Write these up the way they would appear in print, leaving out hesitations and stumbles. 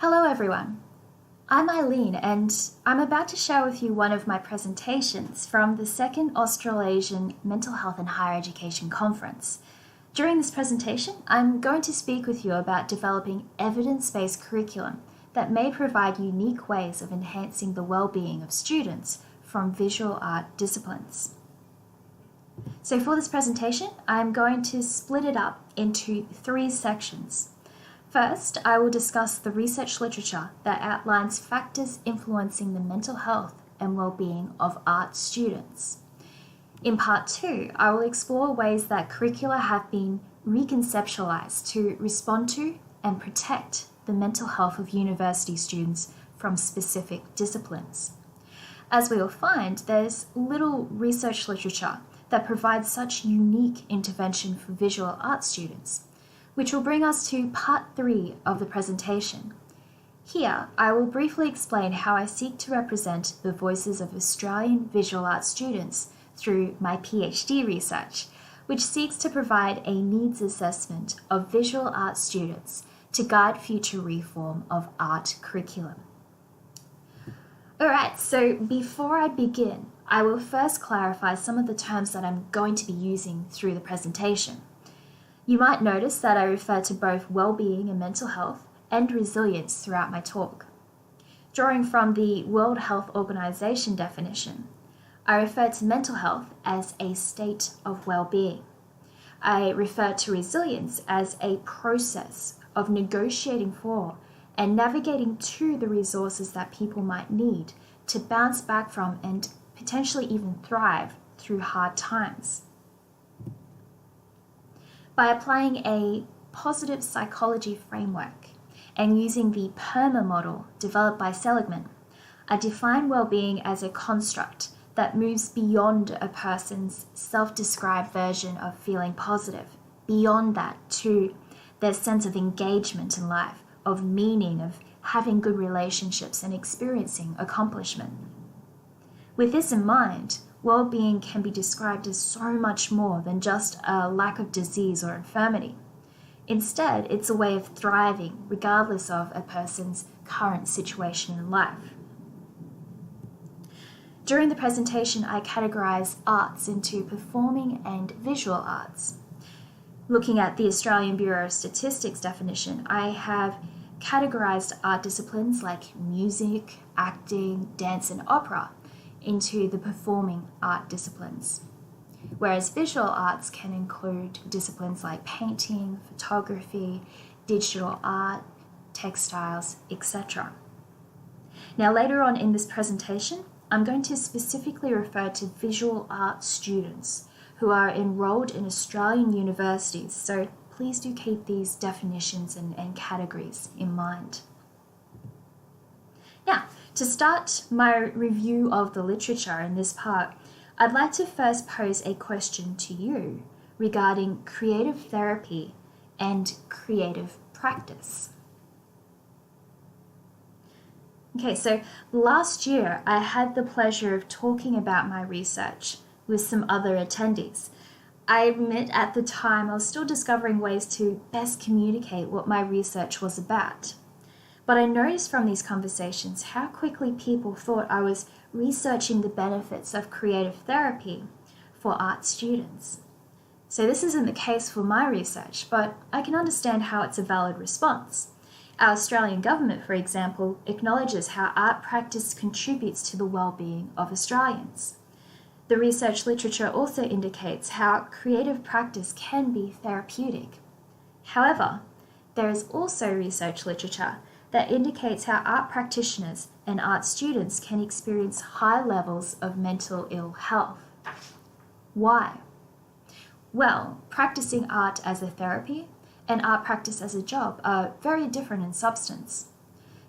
Hello everyone, I'm Eileen and I'm about to share with you one of my presentations from the second Australasian Mental Health and Higher Education Conference. During this presentation, I'm going to speak with you about developing evidence-based curriculum that may provide unique ways of enhancing the well-being of students from visual art disciplines. So for this presentation, I'm going to split it up into 3 sections. First, I will discuss the research literature that outlines factors influencing the mental health and well-being of art students. In part 2, I will explore ways that curricula have been reconceptualized to respond to and protect the mental health of university students from specific disciplines. As we will find, there's little research literature that provides such unique intervention for visual art students, which will bring us to part 3 of the presentation. Here, I will briefly explain how I seek to represent the voices of Australian visual art students through my PhD research, which seeks to provide a needs assessment of visual art students to guide future reform of art curriculum. Alright, so before I begin, I will first clarify some of the terms that I'm going to be using through the presentation. You might notice that I refer to both well-being and mental health and resilience throughout my talk. Drawing from the World Health Organization definition, I refer to mental health as a state of well-being. I refer to resilience as a process of negotiating for and navigating to the resources that people might need to bounce back from and potentially even thrive through hard times. By applying a positive psychology framework and using the PERMA model developed by Seligman, I define well-being as a construct that moves beyond a person's self-described version of feeling positive, beyond that to their sense of engagement in life, of meaning, of having good relationships and experiencing accomplishment. With this in mind, well-being can be described as so much more than just a lack of disease or infirmity. Instead, it's a way of thriving regardless of a person's current situation in life. During the presentation, I categorize arts into performing and visual arts. Looking at the Australian Bureau of Statistics definition, I have categorized art disciplines like music, acting, dance, and opera into the performing art disciplines, whereas visual arts can include disciplines like painting, photography, digital art, textiles, etc. Now later on in this presentation, I'm going to specifically refer to visual art students who are enrolled in Australian universities, so please do keep these definitions and categories in mind. Now, to start my review of the literature in this part, I'd like to first pose a question to you regarding creative therapy and creative practice. Okay, so last year I had the pleasure of talking about my research with some other attendees. I admit at the time I was still discovering ways to best communicate what my research was about. But I noticed from these conversations how quickly people thought I was researching the benefits of creative therapy for art students. So this isn't the case for my research, but I can understand how it's a valid response. Our Australian government, for example, acknowledges how art practice contributes to the well-being of Australians. The research literature also indicates how creative practice can be therapeutic. However, there is also research literature that indicates how art practitioners and art students can experience high levels of mental ill health. Why? Well, practicing art as a therapy and art practice as a job are very different in substance.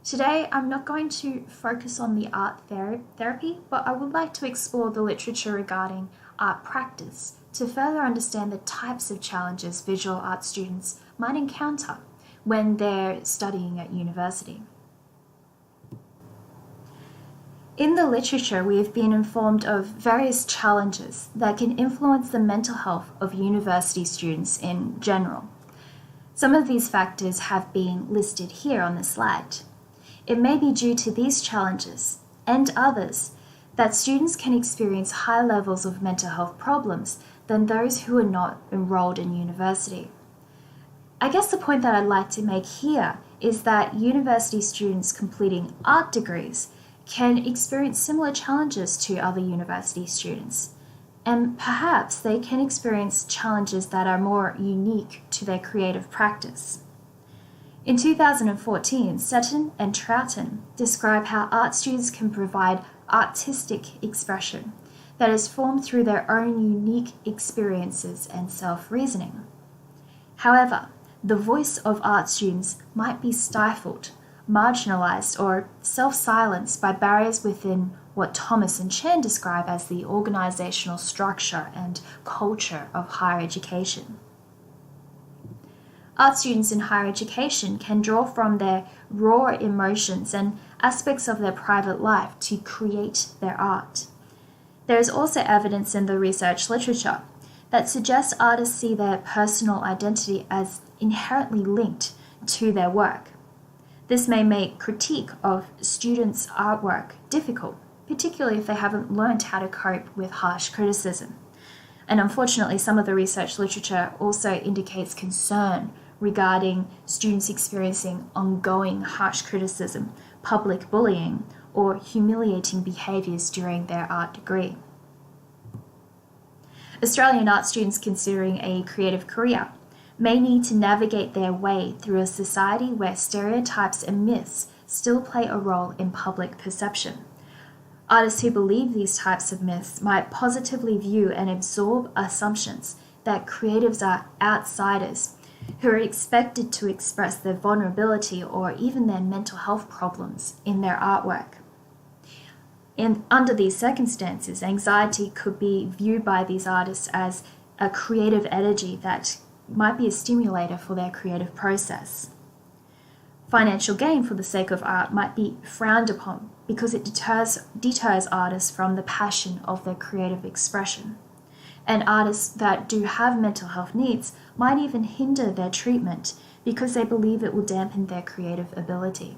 Today, I'm not going to focus on the art therapy, but I would like to explore the literature regarding art practice to further understand the types of challenges visual art students might encounter when they're studying at university. In the literature, we have been informed of various challenges that can influence the mental health of university students in general. Some of these factors have been listed here on the slide. it may be due to these challenges and others that students can experience high levels of mental health problems than those who are not enrolled in university. I guess the point that I'd like to make here is that university students completing art degrees can experience similar challenges to other university students, and perhaps they can experience challenges that are more unique to their creative practice. In 2014, Seton and Troughton describe how art students can provide artistic expression that is formed through their own unique experiences and self-reasoning. However, the voice of art students might be stifled, marginalized, or self-silenced by barriers within what Thomas and Chan describe as the organizational structure and culture of higher education. Art students in higher education can draw from their raw emotions and aspects of their private life to create their art. There is also evidence in the research literature that suggests artists see their personal identity as inherently linked to their work. This may make critique of students' artwork difficult, particularly if they haven't learned how to cope with harsh criticism. And unfortunately, some of the research literature also indicates concern regarding students experiencing ongoing harsh criticism, public bullying, or humiliating behaviours during their art degree. Australian art students considering a creative career may need to navigate their way through a society where stereotypes and myths still play a role in public perception. Artists who believe these types of myths might positively view and absorb assumptions that creatives are outsiders who are expected to express their vulnerability or even their mental health problems in their artwork. And under these circumstances, anxiety could be viewed by these artists as a creative energy that might be a stimulator for their creative process. Financial gain for the sake of art might be frowned upon because it deters artists from the passion of their creative expression. And artists that do have mental health needs might even hinder their treatment because they believe it will dampen their creative ability.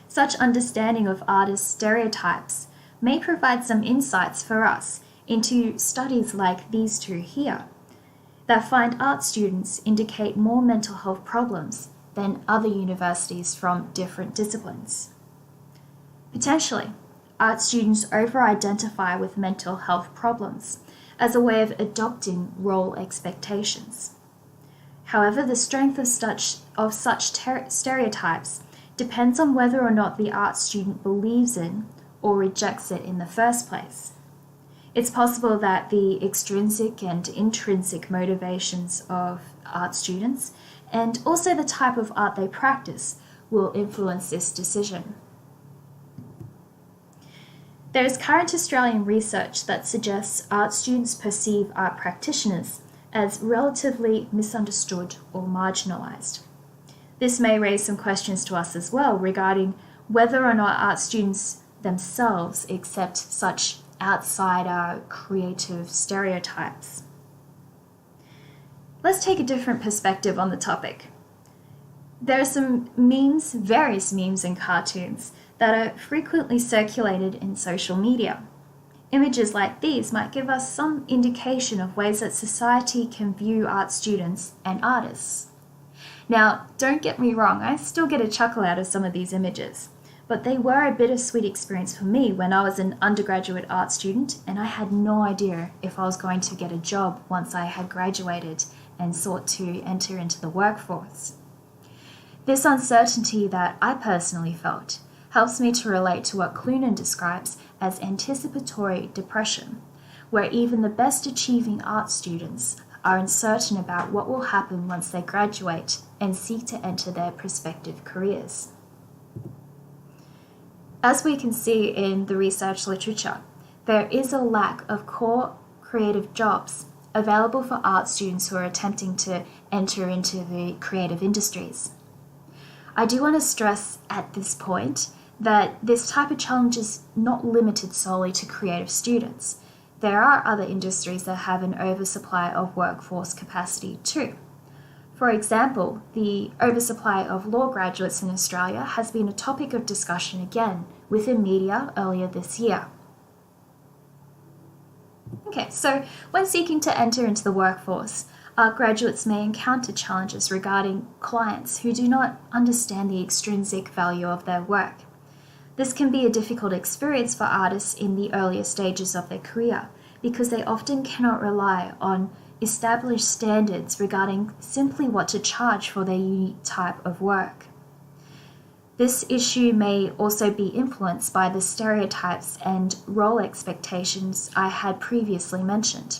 Such understanding of artists' stereotypes may provide some insights for us into studies like these two here, that find art students indicate more mental health problems than other universities from different disciplines. Potentially, art students over-identify with mental health problems as a way of adopting role expectations. However, the strength of such stereotypes depends on whether or not the art student believes in or rejects it in the first place. It's possible that the extrinsic and intrinsic motivations of art students and also the type of art they practice will influence this decision. There is current Australian research that suggests art students perceive art practitioners as relatively misunderstood or marginalised. This may raise some questions to us as well regarding whether or not art students themselves accept such outsider creative stereotypes. Let's take a different perspective on the topic. There are some memes, various memes and cartoons that are frequently circulated in social media. Images like these might give us some indication of ways that society can view art students and artists. Now, don't get me wrong, I still get a chuckle out of some of these images, but they were a bittersweet experience for me when I was an undergraduate art student and I had no idea if I was going to get a job once I had graduated and sought to enter into the workforce. This uncertainty that I personally felt helps me to relate to what Clunan describes as anticipatory depression, where even the best achieving art students are uncertain about what will happen once they graduate and seek to enter their prospective careers. As we can see in the research literature, there is a lack of core creative jobs available for art students who are attempting to enter into the creative industries. I do want to stress at this point that this type of challenge is not limited solely to creative students. There are other industries that have an oversupply of workforce capacity too. For example, the oversupply of law graduates in Australia has been a topic of discussion again within media earlier this year. Okay, so when seeking to enter into the workforce, art graduates may encounter challenges regarding clients who do not understand the extrinsic value of their work. This can be a difficult experience for artists in the earlier stages of their career because they often cannot rely on established standards regarding simply what to charge for their unique type of work. This issue may also be influenced by the stereotypes and role expectations I had previously mentioned,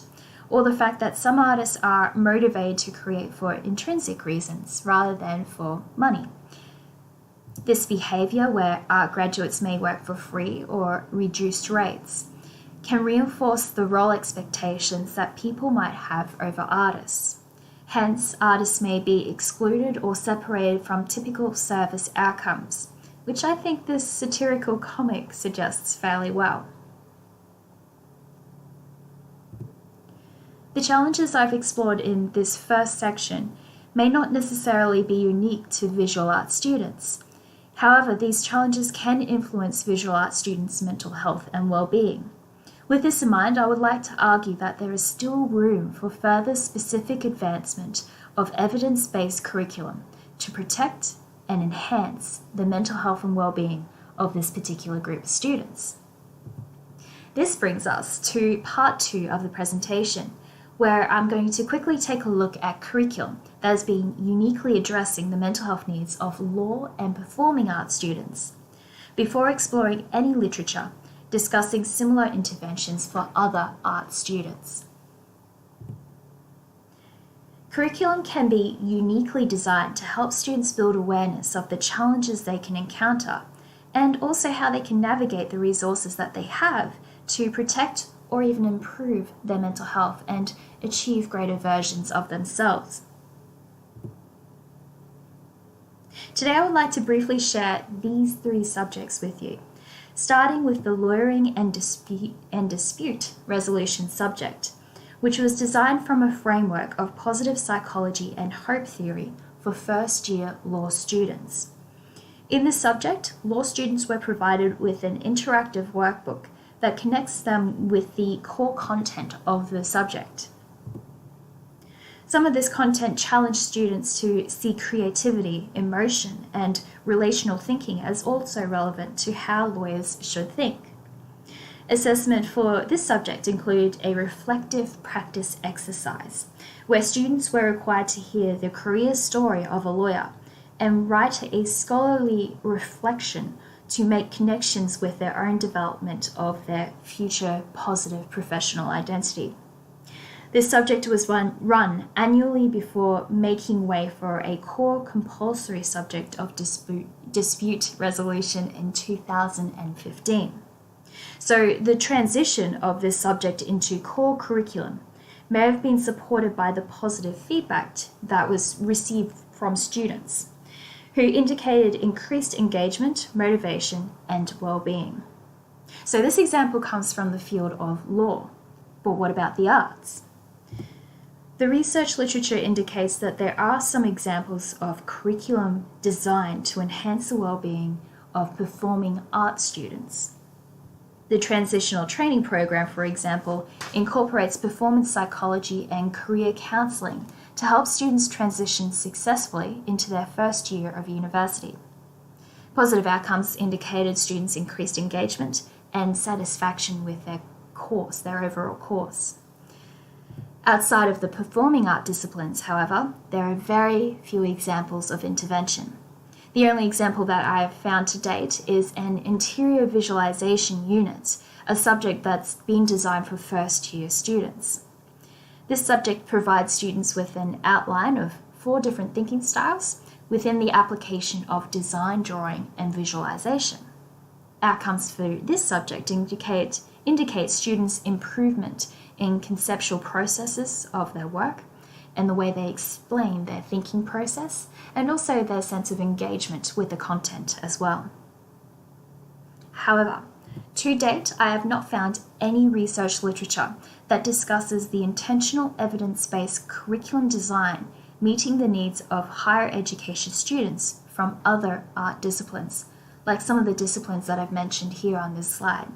or the fact that some artists are motivated to create for intrinsic reasons rather than for money. This behavior, where art graduates may work for free or reduced rates, can reinforce the role expectations that people might have over artists. Hence, artists may be excluded or separated from typical service outcomes, which I think this satirical comic suggests fairly well. The challenges I've explored in this first section may not necessarily be unique to visual art students. However, these challenges can influence visual art students' mental health and well-being. With this in mind, I would like to argue that there is still room for further specific advancement of evidence-based curriculum to protect and enhance the mental health and well-being of this particular group of students. This brings us to part 2 of the presentation, where I'm going to quickly take a look at curriculum that has been uniquely addressing the mental health needs of law and performing arts students, before exploring any literature discussing similar interventions for other art students. Curriculum can be uniquely designed to help students build awareness of the challenges they can encounter and also how they can navigate the resources that they have to protect or even improve their mental health and achieve greater versions of themselves. Today I would like to briefly share these 3 subjects with you, starting with the lawyering and dispute resolution subject, which was designed from a framework of positive psychology and hope theory for first-year law students. In this subject, law students were provided with an interactive workbook that connects them with the core content of the subject. Some of this content challenged students to see creativity, emotion, and relational thinking as also relevant to how lawyers should think. Assessment for this subject included a reflective practice exercise, where students were required to hear the career story of a lawyer and write a scholarly reflection to make connections with their own development of their future positive professional identity. This subject was run annually before making way for a core compulsory subject of dispute resolution in 2015. So the transition of this subject into core curriculum may have been supported by the positive feedback that was received from students, who indicated increased engagement, motivation, and well-being. So this example comes from the field of law, but what about the arts? The research literature indicates that there are some examples of curriculum designed to enhance the well-being of performing arts students. The transitional training program, for example, incorporates performance psychology and career counseling to help students transition successfully into their first year of university. Positive outcomes indicated students' increased engagement and satisfaction with their overall course. Outside of the performing art disciplines, however, there are very few examples of intervention. The only example that I have found to date is an interior visualization unit, a subject that's been designed for first-year students. This subject provides students with an outline of 4 different thinking styles within the application of design, drawing, and visualization. Outcomes for this subject indicate students' improvement in conceptual processes of their work and the way they explain their thinking process, and also their sense of engagement with the content as well. However, to date, I have not found any research literature that discusses the intentional evidence-based curriculum design meeting the needs of higher education students from other art disciplines, like some of the disciplines that I've mentioned here on this slide.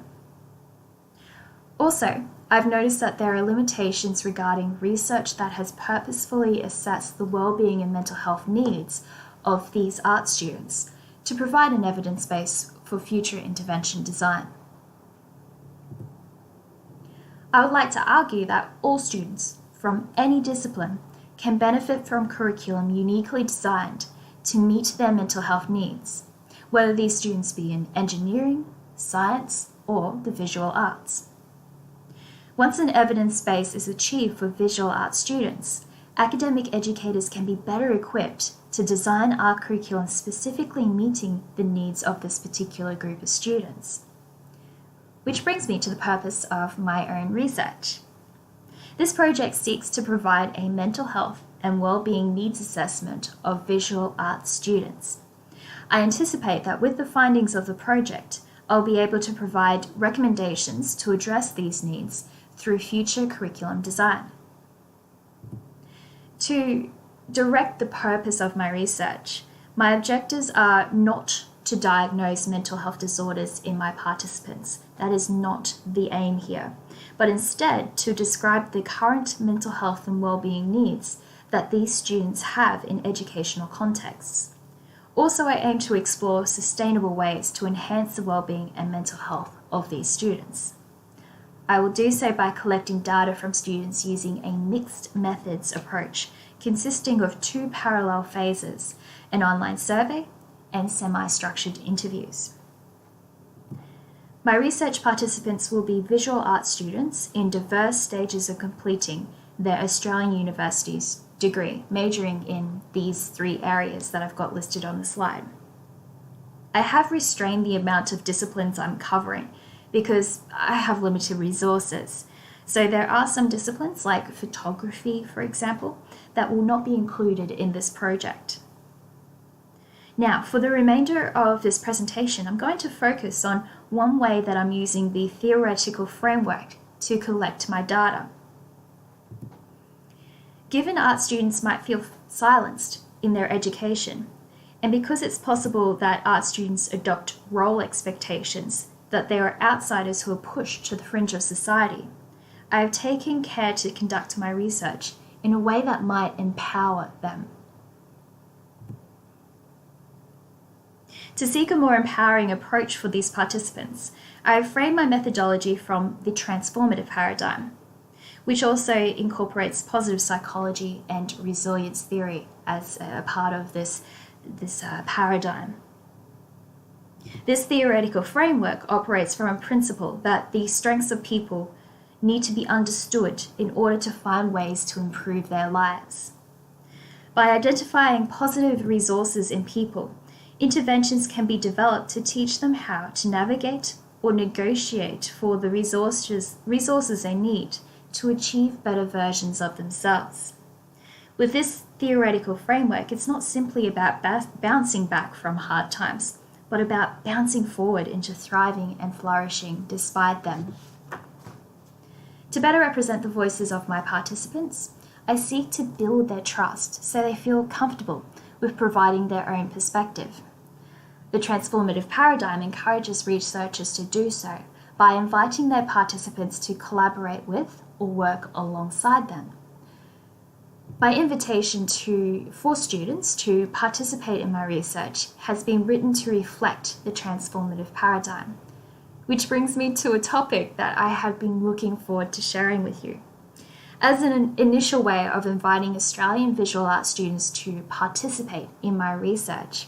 Also, I've noticed that there are limitations regarding research that has purposefully assessed the well-being and mental health needs of these art students to provide an evidence base for future intervention design. I would like to argue that all students from any discipline can benefit from curriculum uniquely designed to meet their mental health needs, whether these students be in engineering, science, or the visual arts. Once an evidence base is achieved for visual arts students, academic educators can be better equipped to design art curriculum specifically meeting the needs of this particular group of students. Which brings me to the purpose of my own research. This project seeks to provide a mental health and well-being needs assessment of visual arts students. I anticipate that with the findings of the project, I'll be able to provide recommendations to address these needs through future curriculum design. To direct the purpose of my research, my objectives are not to diagnose mental health disorders in my participants. That is not the aim here, but instead to describe the current mental health and well-being needs that these students have in educational contexts. Also, I aim to explore sustainable ways to enhance the well-being and mental health of these students. I will do so by collecting data from students using a mixed methods approach consisting of 2 parallel phases, an online survey and semi-structured interviews. My research participants will be visual arts students in diverse stages of completing their Australian university's degree, majoring in these 3 areas that I've got listed on the slide. I have restrained the amount of disciplines I'm covering because I have limited resources. So there are some disciplines like photography, for example, that will not be included in this project. Now, for the remainder of this presentation, I'm going to focus on one way that I'm using the theoretical framework to collect my data. Given art students might feel silenced in their education, and because it's possible that art students adopt role expectations, that they are outsiders who are pushed to the fringe of society, I have taken care to conduct my research in a way that might empower them. To seek a more empowering approach for these participants, I have framed my methodology from the transformative paradigm, which also incorporates positive psychology and resilience theory as a part of this paradigm. This theoretical framework operates from a principle that the strengths of people need to be understood in order to find ways to improve their lives. By identifying positive resources in people, interventions can be developed to teach them how to navigate or negotiate for the resources they need to achieve better versions of themselves. With this theoretical framework, it's not simply about bouncing back from hard times, but about bouncing forward into thriving and flourishing despite them. To better represent the voices of my participants, I seek to build their trust so they feel comfortable with providing their own perspective. The transformative paradigm encourages researchers to do so by inviting their participants to collaborate with or work alongside them. My invitation for students to participate in my research has been written to reflect the transformative paradigm, which brings me to a topic that I have been looking forward to sharing with you. As an initial way of inviting Australian visual arts students to participate in my research,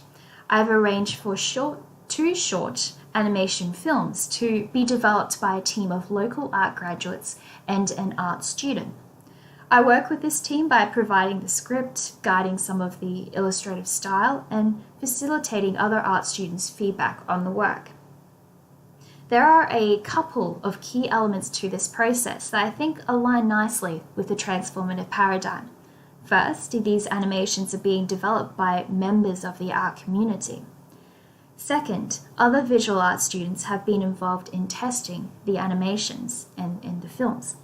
I've arranged for 2 short animation films to be developed by a team of local art graduates and an art student. I work with this team by providing the script, guiding some of the illustrative style, and facilitating other art students' feedback on the work. There are a couple of key elements to this process that I think align nicely with the transformative paradigm. First, these animations are being developed by members of the art community. Second, other visual arts students have been involved in testing the animations and in the films.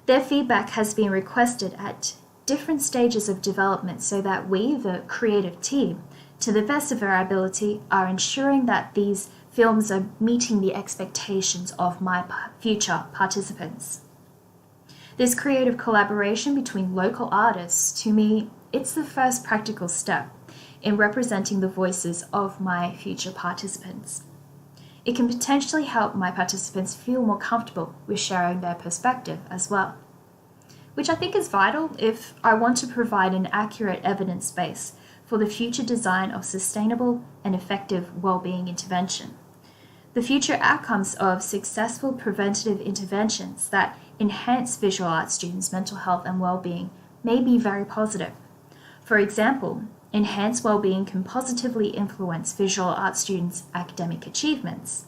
Their feedback has been requested at different stages of development so that we, the creative team, to the best of our ability, are ensuring that these films are meeting the expectations of my future participants. This creative collaboration between local artists, to me, it's the first practical step in representing the voices of my future participants. It can potentially help my participants feel more comfortable with sharing their perspective as well, which I think is vital if I want to provide an accurate evidence base for the future design of sustainable and effective well-being intervention. The future outcomes of successful preventative interventions that enhance visual arts students' mental health and well-being may be very positive. For example, enhanced well-being can positively influence visual arts students' academic achievements,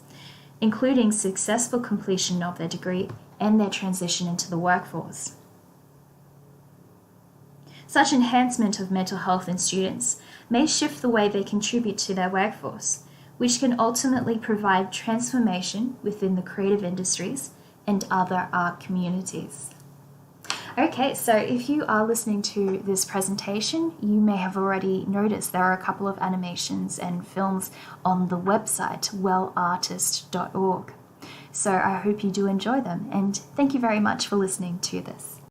including successful completion of their degree and their transition into the workforce. Such enhancement of mental health in students may shift the way they contribute to their workforce, which can ultimately provide transformation within the creative industries and other art communities. Okay, so if you are listening to this presentation, you may have already noticed there are a couple of animations and films on the website wellartist.org. So I hope you do enjoy them, and thank you very much for listening to this.